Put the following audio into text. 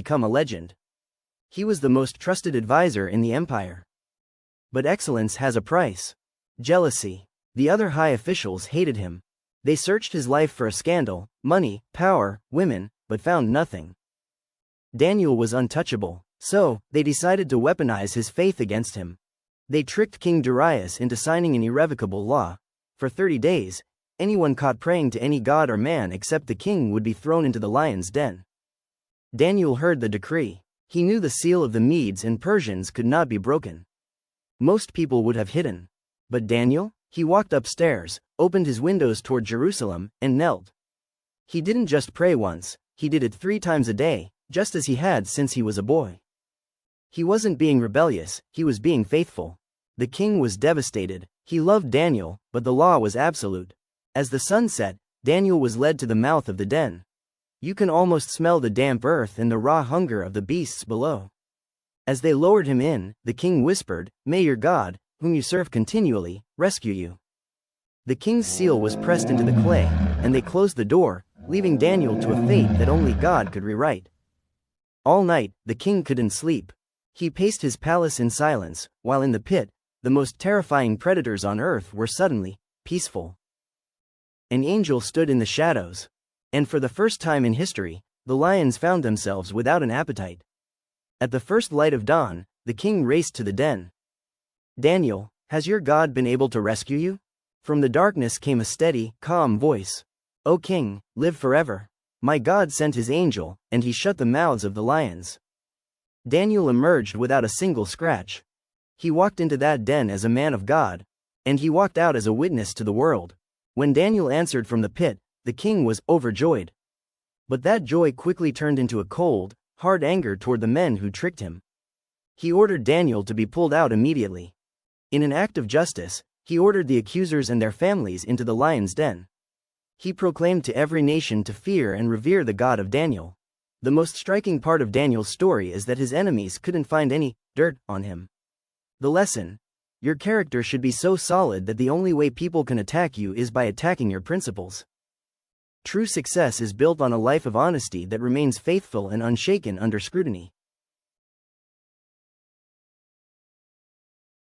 become a legend. He was the most trusted advisor in the empire. But excellence has a price. Jealousy. The other high officials hated him. They searched his life for a scandal, money, power, women, but found nothing. Daniel was untouchable, so they decided to weaponize his faith against him. They tricked King Darius into signing an irrevocable law. For 30 days, anyone caught praying to any god or man except the king would be thrown into the lion's den. Daniel heard the decree. He knew the seal of the Medes and Persians could not be broken. Most people would have hidden. But Daniel? He walked upstairs, opened his windows toward Jerusalem, and knelt. He didn't just pray once, he did it 3 times a day, just as he had since he was a boy. He wasn't being rebellious, he was being faithful. The king was devastated. He loved Daniel, but the law was absolute. As the sun set, Daniel was led to the mouth of the den. You can almost smell the damp earth and the raw hunger of the beasts below. As they lowered him in, the king whispered, "May your God, whom you serve continually, rescue you." The king's seal was pressed into the clay, and they closed the door, leaving Daniel to a fate that only God could rewrite. All night, the king couldn't sleep. He paced his palace in silence, while in the pit, the most terrifying predators on earth were suddenly peaceful. An angel stood in the shadows. And for the first time in history, the lions found themselves without an appetite. At the first light of dawn, the king raced to the den. "Daniel, has your God been able to rescue you?" From the darkness came a steady, calm voice. "O king, live forever. My God sent his angel, and he shut the mouths of the lions." Daniel emerged without a single scratch. He walked into that den as a man of God, and he walked out as a witness to the world. When Daniel answered from the pit, the king was overjoyed. But that joy quickly turned into a cold, hard anger toward the men who tricked him. He ordered Daniel to be pulled out immediately. In an act of justice, he ordered the accusers and their families into the lion's den. He proclaimed to every nation to fear and revere the God of Daniel. The most striking part of Daniel's story is that his enemies couldn't find any dirt on him. The lesson: your character should be so solid that the only way people can attack you is by attacking your principles. True success is built on a life of honesty that remains faithful and unshaken under scrutiny.